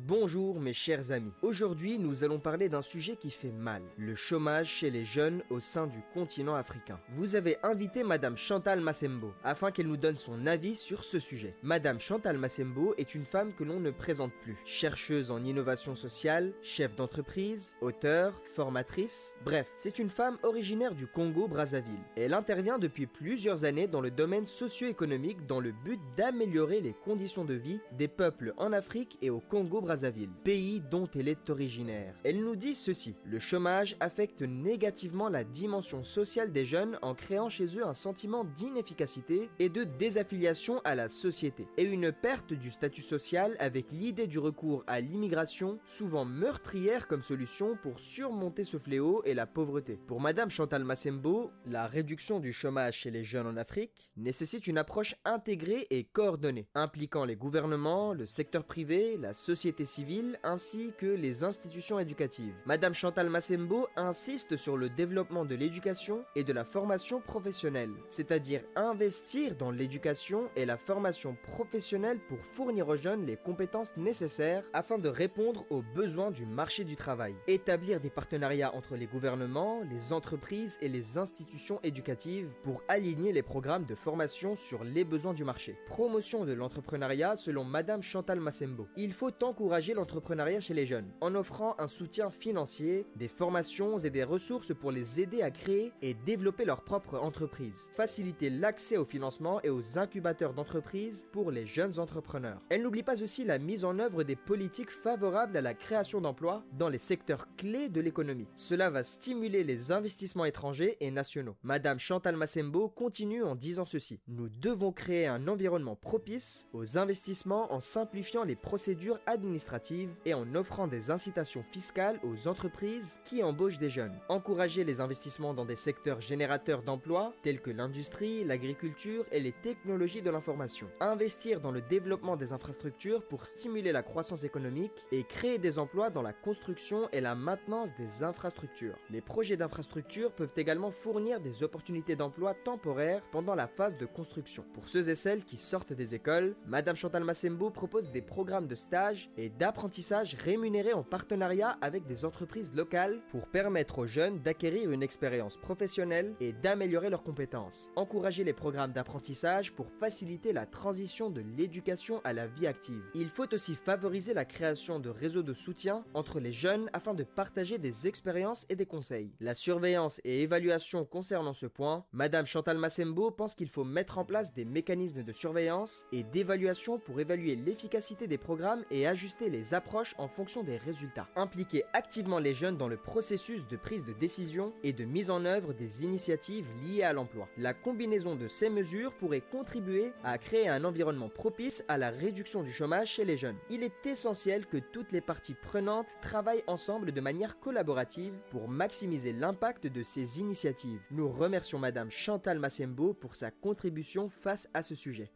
Bonjour mes chers amis, aujourd'hui nous allons parler d'un sujet qui fait mal, le chômage chez les jeunes au sein du continent africain. Vous avez invité Madame Chantal Massembo afin qu'elle nous donne son avis sur ce sujet. Madame Chantal Massembo est une femme que l'on ne présente plus. Chercheuse en innovation sociale, chef d'entreprise, auteure, formatrice, bref, c'est une femme originaire du Congo-Brazzaville. Elle intervient depuis plusieurs années dans le domaine socio-économique dans le but d'améliorer les conditions de vie des peuples en Afrique et au Congo-Brazzaville, pays dont elle est originaire. Elle nous dit ceci: le chômage affecte négativement la dimension sociale des jeunes en créant chez eux un sentiment d'inefficacité et de désaffiliation à la société, et une perte du statut social avec l'idée du recours à l'immigration, souvent meurtrière comme solution pour surmonter ce fléau et la pauvreté. Pour Madame Chantal Massembo, la réduction du chômage chez les jeunes en Afrique nécessite une approche intégrée et coordonnée, impliquant les gouvernements, le secteur privé, la société civile ainsi que les institutions éducatives. Madame Chantal Massembo insiste sur le développement de l'éducation et de la formation professionnelle, c'est-à-dire investir dans l'éducation et la formation professionnelle pour fournir aux jeunes les compétences nécessaires afin de répondre aux besoins du marché du travail. Établir des partenariats entre les gouvernements, les entreprises et les institutions éducatives pour aligner les programmes de formation sur les besoins du marché. Promotion de l'entrepreneuriat selon Madame Chantal Massembo. Il faut encourager l'entrepreneuriat chez les jeunes en offrant un soutien financier, des formations et des ressources pour les aider à créer et développer leur propre entreprise. Faciliter l'accès au financement et aux incubateurs d'entreprises pour les jeunes entrepreneurs. Elle n'oublie pas aussi la mise en œuvre des politiques favorables à la création d'emplois dans les secteurs clés de l'économie. Cela va stimuler les investissements étrangers et nationaux. Madame Chantal Massembo continue en disant ceci: nous devons créer un environnement propice aux investissements en simplifiant les procédures administratives et en offrant des incitations fiscales aux entreprises qui embauchent des jeunes. Encourager les investissements dans des secteurs générateurs d'emplois tels que l'industrie, l'agriculture et les technologies de l'information. Investir dans le développement des infrastructures pour stimuler la croissance économique et créer des emplois dans la construction et la maintenance des infrastructures. Les projets d'infrastructures peuvent également fournir des opportunités d'emploi temporaires pendant la phase de construction. Pour ceux et celles qui sortent des écoles, Madame Chantal Massembo propose des programmes de stage et d'apprentissage rémunérés en partenariat avec des entreprises locales pour permettre aux jeunes d'acquérir une expérience professionnelle et d'améliorer leurs compétences. Encourager les programmes d'apprentissage pour faciliter la transition de l'éducation à la vie active. Il faut aussi favoriser la création de réseaux de soutien entre les jeunes afin de partager des expériences et des conseils. La surveillance et évaluation concernant ce point, Madame Chantal Massembo pense qu'il faut mettre en place des mécanismes de surveillance et d'évaluation pour évaluer l'efficacité des programmes et ajuster les approches en fonction des résultats. Impliquer activement les jeunes dans le processus de prise de décision et de mise en œuvre des initiatives liées à l'emploi. La combinaison de ces mesures pourrait contribuer à créer un environnement propice à la réduction du chômage chez les jeunes. Il est essentiel que toutes les parties prenantes travaillent ensemble de manière collaborative pour maximiser l'impact de ces initiatives. Nous remercions Madame Chantal Massembo pour sa contribution face à ce sujet.